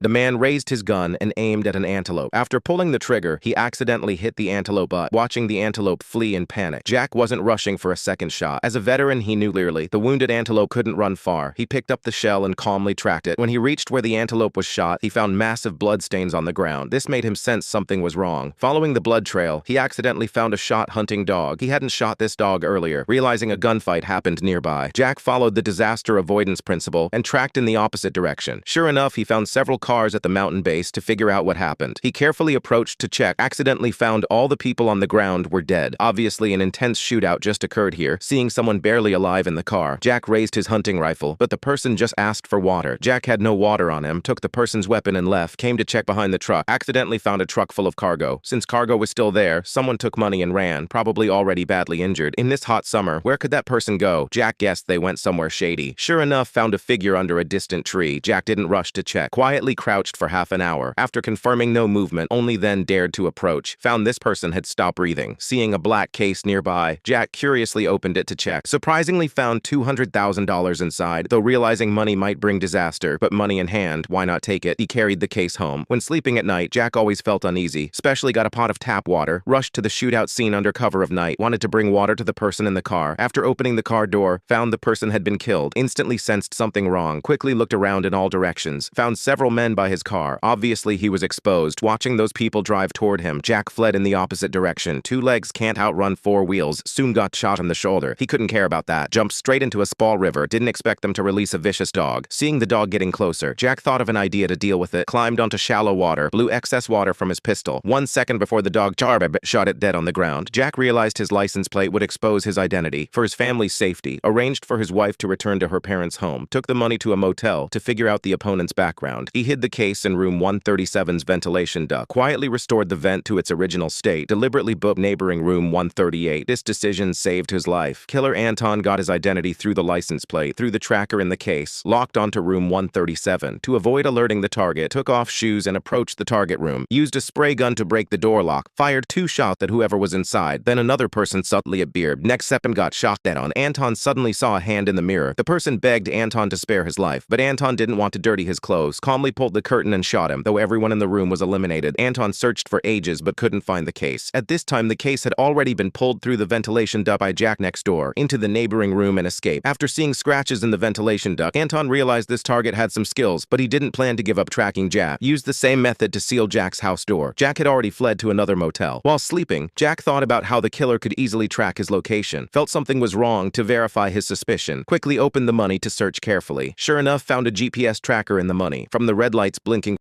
The man raised his gun and aimed at an antelope. After pulling the trigger, he accidentally hit the antelope butt, watching the antelope flee in panic. Jack wasn't rushing for a second shot. As a veteran, he knew clearly the wounded antelope couldn't run far. He picked up the shell and calmly tracked it. When he reached where the antelope was shot, he found massive bloodstains on the ground. This made him sense something was wrong. Following the blood trail, he accidentally found a shot-hunting dog. He hadn't shot this dog earlier, realizing a gunfight happened nearby. Jack followed the disaster avoidance principle and tracked in the opposite direction. Sure enough, he found several cars at the mountain base to figure out what happened. He carefully approached to check, accidentally found all the people on the ground were dead. Obviously, an intense shootout just occurred here. Seeing someone barely alive in the car, Jack raised his hunting rifle, but the person just asked for water. Jack had no water on him, took the person's weapon and left, came to check behind the truck, accidentally found a truck full of cargo. Since cargo was still there, someone took money and ran, probably already badly injured. In this hot summer, where could that person go? Jack guessed they went somewhere shady. Sure enough, found a figure under a distant tree. Jack didn't rush to check, quietly crouched for half an hour. After confirming no movement, only then dared to approach. Found this person had stopped breathing. Seeing a black case nearby, Jack curiously opened it to check. Surprisingly found $200,000 inside, though realizing money might bring disaster, but money in hand, why not take it? He carried the case home. When sleeping at night, Jack always felt uneasy, especially got a pot of tap water, rushed to the shootout scene under cover of night, wanted to bring water to the person in the car. After opening the car door, found the person had been killed, instantly sensed something wrong, quickly looked around in all directions, found several men by his car. Obviously, he was exposed. Watching those people drive toward him, Jack fled in the opposite direction. Two legs can't outrun four wheels, soon got shot in the shoulder. He couldn't care about that. Jumped straight into a small river, didn't expect them to release a vicious dog. Seeing the dog getting closer, Jack thought of an idea to deal with it, climbed onto shallow water, blew excess water from his pistol. 1 second before the dog shot it dead on the ground, Jack realized his license plate would expose his identity. For his family's safety, arranged for his wife to return to her parents' home, took the money to a motel to figure out the opponent's background. He hid the case in room 137's ventilation duct, quietly restored the vent to its original state, deliberately booked neighboring room 138. This decision saved his life. Killer Anton got his identity through the license plate, through the tracker in the case, locked onto room 137. To avoid alerting the target, took off shoes and approached the target room, used a spray gun to break the door lock, fired 2 shots at whoever was inside, then another person subtly appeared. Next second got shot dead on. Anton suddenly saw a hand in the mirror. The person begged Anton to spare his life, but Anton didn't want to dirty his clothes, calmly pulled the curtain and shot him. Though everyone in the room was eliminated, Anton searched for ages but couldn't find the case. At this time, the case had already been pulled through the ventilation duct by Jack next door, into the neighboring room and escaped. After seeing scratches in the ventilation duct, Anton realized this target had some skills, but he didn't plan to give up tracking Jack. Used the same method to seal Jack's house door. Jack had already fled to another motel. While sleeping, Jack thought about how the killer could easily track his location. Felt something was wrong to verify his suspicion. Quickly opened the money to search carefully. Sure enough, found a GPS tracker in the money. From the red lights blinking